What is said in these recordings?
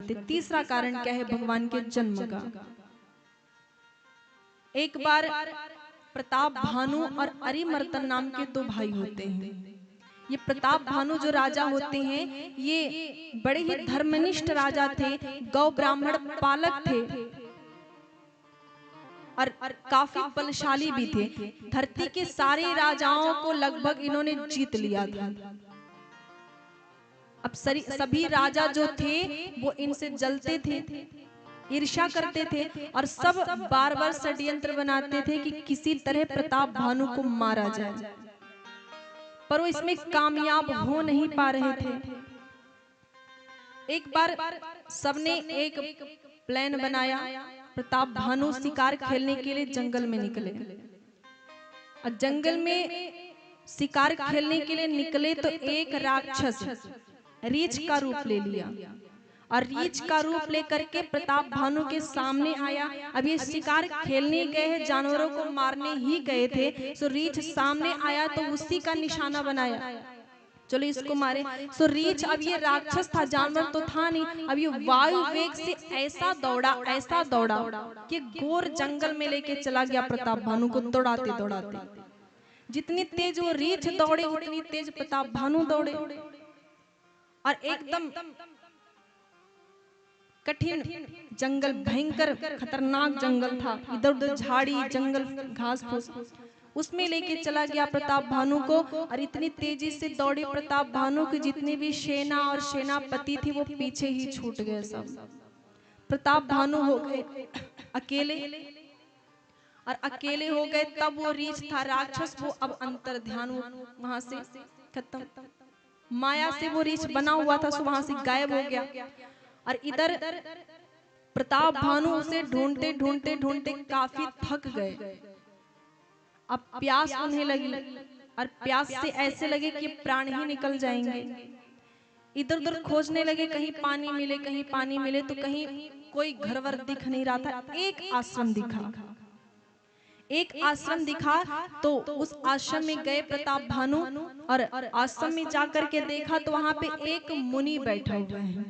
करते। तीसरा कारण क्या है भगवान के जन्म का? एक बार प्रताप भानु और अरिमर्दन नाम के दो भाई होते हैं। ये प्रताप भानु जो राजा होते हैं ये बड़े ही धर्मनिष्ठ राजा थे, गौ ब्राह्मण पालक थे और काफी बलशाली भी थे। धरती के सारे राजाओं को लगभग इन्होंने जीत लिया था। अब सभी राजा जो थे वो इनसे जलते थे, ईर्ष्या करते थे और सब बार बार षड्यंत्र बनाते थे कि किसी तरह प्रताप भानु को मारा जाए, पर वो इसमें कामयाब हो नहीं पा रहे थे। एक बार सबने एक प्लान बनाया, प्रताप भानु शिकार खेलने के लिए जंगल में निकले और जंगल में शिकार खेलने के लिए निकले तो एक राक्षस रीछ का रूप ले लिया और रीछ का रूप लेकर के प्रताप भानु के सामने आया। अब ये शिकार खेलने गए हैं, जानवरों को मारने ही गए थे, तो रीछ सामने आया तो उसी का निशाना बनाया, चलो इसको मारे। सो रीछ, अब ये राक्षस था, जानवर तो था नहीं। अब ये वायु वेग से ऐसा दौड़ा कि घोर जंगल में लेके चला गया प्रताप भानु को दौड़ाते दौड़ाते। जितनी तेज वो रीछ दौड़े उतनी तेज प्रताप भानु दौड़े और एकदम कठिन जंगल, भयंकर खतरनाक जंगल था, इधर उधर झाड़ी जंगल घास फूस, उसमें लेके चला गया प्रताप भानु को। और इतनी तेजी से दौड़े प्रताप भानु की जितनी भी सेना और सेनापति थी वो पीछे ही छूट गए सब। प्रताप भानु हो गए अकेले और अकेले हो गए। तब वो रीछ था राक्षस, वो अब अंतर ध्यान वहां से खत्म, माया से वो रीछ बना हुआ था, सो वहां से गायब हो गया। और इधर प्रताप भानु उसे ढूंढते ढूंढते ढूंढते काफी थक गए। अब प्यास उन्हें लगी और प्यास से ऐसे लगे कि प्राण ही निकल जाएंगे। इधर उधर खोजने लगे, कहीं पानी मिले कहीं पानी मिले, तो कहीं कोई घरवर दिख नहीं रहा था। एक आश्रम दिखा तो उस आश्रम में गए प्रताप भानु और आश्रम में जाकर के देखा तो वहां पे एक मुनि बैठा हुआ है,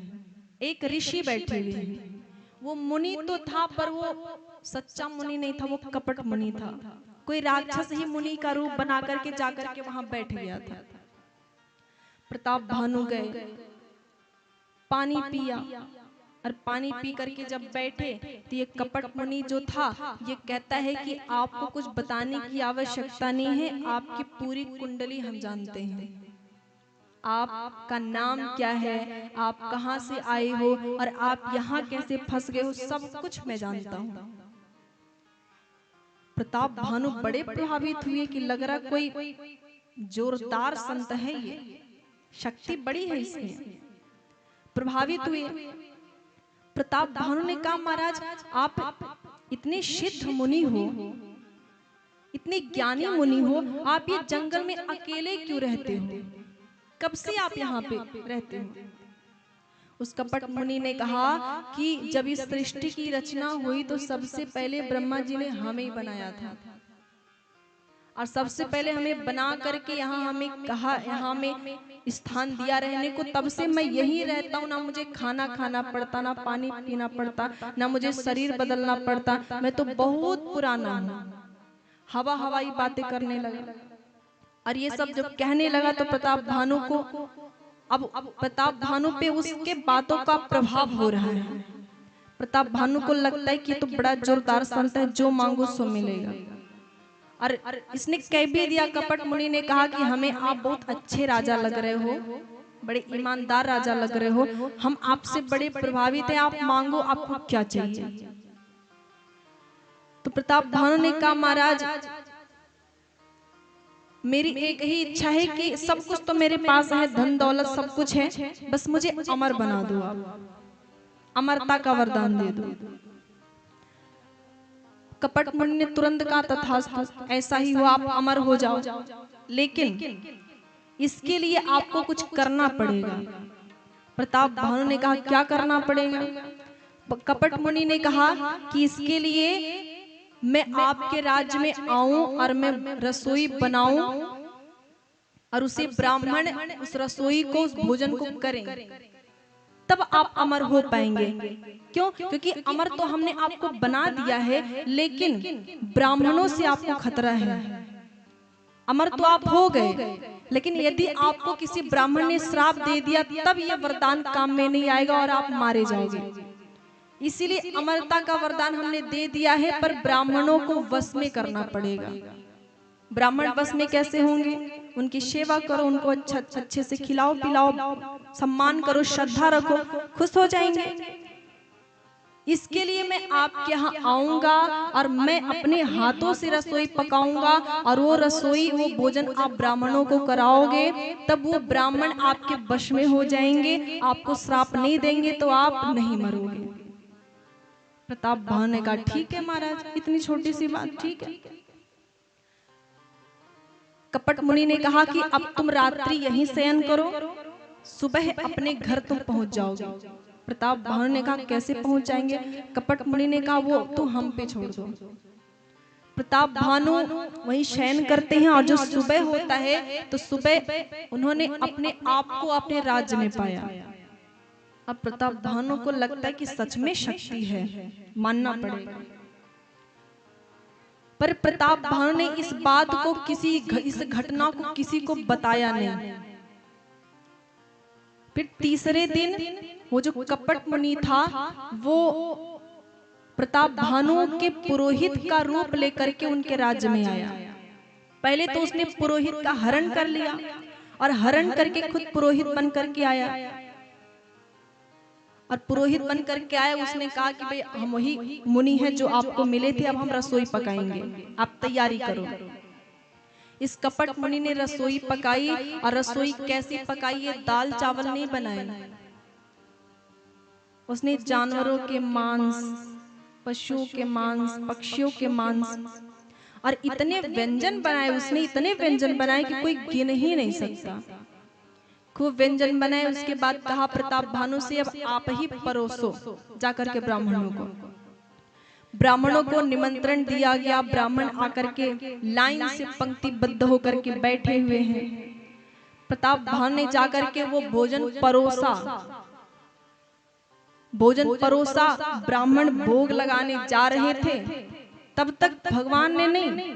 एक ऋषि बैठे हुए हैं। वो मुनि तो था पर वो सच्चा मुनि नहीं था, वो कपट मुनि था। कोई राक्षस ही मुनि का रूप बना करके जाकर के वहां बैठ गया था। प्रताप भानु गए, पानी पिया और पानी पी करके जब बैठे तो ये कपट मुनि जो था ये कहता है कि आपको कुछ बताने की आवश्यकता नहीं है, आपकी पूरी कुंडली हम जानते हैं, आपका नाम क्या है, आप कहां से आए हो और आप यहाँ कैसे फंस गए हो, सब कुछ मैं जानता हूँ। प्रताप भानु बड़े प्रभावित हुए कि लग रहा कोई जोरदार संत है, ये शक्ति बड़ी है इसमें। प्रभावित हुए। प्रताप भानु ने कहा महाराज आप इतने सिद्ध मुनि हो, इतने ज्ञानी मुनि हो, आप ये जंगल में अकेले क्यों रहते हो, कब से आप यहाँ पे रहते हो? उस कपट मुनि ने कहा कि जब इस सृष्टि की रचना हुई तो सबसे पहले ब्रह्मा जी ने हमें ही बनाया था और सबसे पहले हमें बना करके यहाँ हमें कहा, यहाँ में स्थान दिया रहने को, तब से मैं यही रहता हूँ। ना मुझे खाना खाना पड़ता, ना पानी पीना पड़ता, ना मुझे शरीर बदलना पड़ता, मैं तो बहुत पुराना हूँ। हवाई बातें करने लगा और ये सब जब कहने लगा तो प्रताप भानु को, अब प्रताप भानु पे उसके बातों का प्रभाव हो रहा है। प्रताप भानु को लगता है कि तो बड़ा जोरदार संत है, जो मांगो सो मिलेगा। और इसने कह भी दिया, कपट मुनि ने कहा कि हमें आप बहुत अच्छे राजा लग रहे हो, बड़े ईमानदार राजा लग रहे हो, हम आपसे बड़े प्रभावित हैं, आप मांगो आपको क्या चाहिए। तो प्रताप भानु ने कहा महाराज मेरी एक ही इच्छा है कि सब कुछ तो मेरे पास है, धन दौलत सब कुछ है, बस मुझे अमर बना दो, आप अमरता का वरदान दे दो। कपट मुनि ने तुरंत कहा तथास्तु, ऐसा ही हो, आप अमर हो जाओ, लेकिन इसके लिए आपको कुछ करना पड़ेगा। प्रताप भानु ने कहा क्या करना पड़ेगा? कपट मुनि ने कहा कि इसके लिए मैं आपके राज्य में आऊं और मैं रसोई बनाऊं और उसे ब्राह्मण उस रसोई को, उस भोजन को करें। तब आप अमर हो पाएंगे। क्यों? क्योंकि अमर तो हमने आपको बना दिया है, लेकिन ब्राह्मणों से आपको खतरा है। अमर तो आप हो गए, लेकिन यदि आपको किसी ब्राह्मण ने श्राप दे दिया तब यह वरदान काम में नहीं आएगा और आप मारे जाओगे। इसीलिए अमरता का वरदान हमने दे दिया है, पर ब्राह्मणों को वश में करना पड़ेगा। ब्राह्मण वश में कैसे होंगे? उनकी सेवा करो, उनको अच्छे से खिलाओ पिलाओ, सम्मान करो, श्रद्धा रखो, खुश हो जाएंगे। इसके लिए मैं आपके यहाँ आऊंगा और मैं अपने हाथों से रसोई पकाऊंगा, और वो रसोई, वो भोजन आप ब्राह्मणों को कराओगे, तब वो ब्राह्मण आपके वश में हो जाएंगे, आपको श्राप नहीं देंगे, तो आप नहीं मरोगे। प्रताप भान ने कहा ठीक है महाराज, इतनी छोटी सी बात ठीक है। कपट मुनि ने कहा कि अब तुम रात्रि यहीं शयन करो, सुबह अपने घर तुम पहुंच जाओगे। प्रताप भानु ने कहा कैसे पहुंच जाएंगे? कपट मुनि ने कहा वो तो हम पे छोड़ दो। प्रताप भानु वहीं शयन करते हैं, और जो सुबह होता है तो सुबह उन्होंने अपने आप को अपने राज्य में पाया। अब प्रताप भानु को लगता है कि सच में शक्ति है, मानना पड़ेगा। पर प्रताप भानु ने इस बात को इस घटना को किसी को बताया नहीं। फिर तीसरे दिन वो जो कपट मुनि था वो प्रताप भानु के पुरोहित का रूप लेकर के उनके राज्य में आया। पहले तो उसने पुरोहित का हरण कर लिया, और हरण करके खुद पुरोहित बन करके आया। और पुरोहित बन करके आया, उसने कहा कि भाई हम वही मुनि हैं जो आपको मिले थे, अब हम रसोई पकाएंगे, आप तैयारी करो। इस कपट मुनि ने रसोई पकाई, और रसोई कैसी पकाई? ये दाल चावल नहीं बनाए, उसने जानवरों के मांस, पशुओं के मांस, पक्षियों के मांस, और इतने व्यंजन बनाए उसने, इतने व्यंजन बनाए कि कोई गिन ही नहीं सकता। खूब व्यंजन बनाए। उसके बाद कहा प्रताप भानु से अब आप ही परोसो जाकर के ब्राह्मणों को। ब्राह्मणों को निमंत्रण दिया गया। ब्राह्मण आकर के लाइन से पंक्तिबद्ध होकर के बैठे हुए हैं। प्रताप भानु ने जाकर के वो भोजन परोसा। भोजन परोसा, ब्राह्मण भोग लगाने जा रहे थे, तब तक भगवान ने नहीं,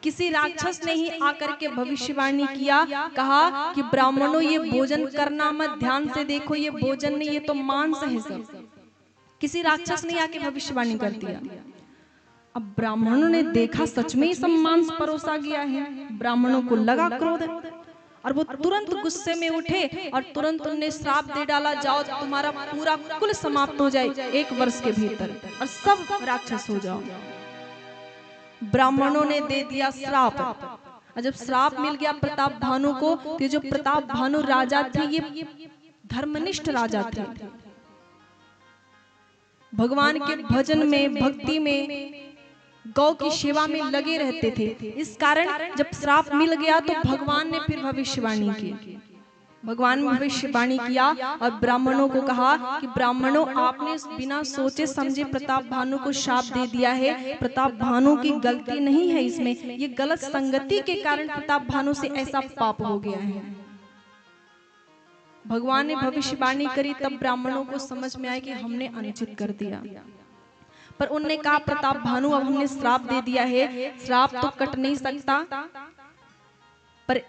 किसी राक्षस ने ही आकर के भविष्यवाणी किया। कहा कि ब्राह्मणों ये भोजन करना मत, ध्यान से देखो, ये भोजन नहीं, ये तो मांस है सब। किसी राक्षस ने आके भविष्यवाणी कर दिया। अब ब्राह्मणों ने देखा सच में ही सब मांस परोसा गया है। ब्राह्मणों को लगा क्रोध, और वो तुरंत गुस्से में उठे और तुरंत उन्हें श्राप दे डाला, जाओ तुम्हारा पूरा कुल समाप्त हो जाए 1 वर्ष के भीतर, और सब राक्षस हो जाओ। ब्राह्मणों ने दे दिया श्राप। और जब श्राप मिल गया प्रताप भानु को, तो जो प्रताप भानु राजा थे ये धर्मनिष्ठ राजा थे, भगवान के भजन में, भक्ति में, गौ की सेवा में लगे रहते थे। इस कारण जब श्राप मिल गया तो भगवान ने फिर भविष्यवाणी की। भगवान ने भविष्यवाणी किया और ब्राह्मणों को कहा कि ब्राह्मणों आपने बिना सोचे समझे प्रताप भानु को शाप दे दिया है। प्रताप भानु की गलती नहीं है इसमें, ये गलत संगति के कारण प्रताप भानु से ऐसा पाप हो गया है। भगवान ने भविष्यवाणी करी, तब ब्राह्मणों को समझ में आया कि हमने अनुचित कर दिया। पर उनने कहा प्रताप भानु अब हमने श्राप दे दिया है, श्राप तो कट नहीं सकता, पर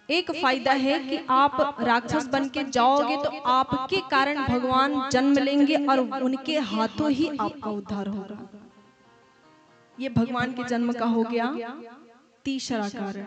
एक फायदा है कि आप राक्षस बन के जाओगे तो आपके कारण भगवान जन्म लेंगे और उनके हाथों ही आपका उद्धार होगा। ये भगवान के जन्म का हो गया तीसरा कारण।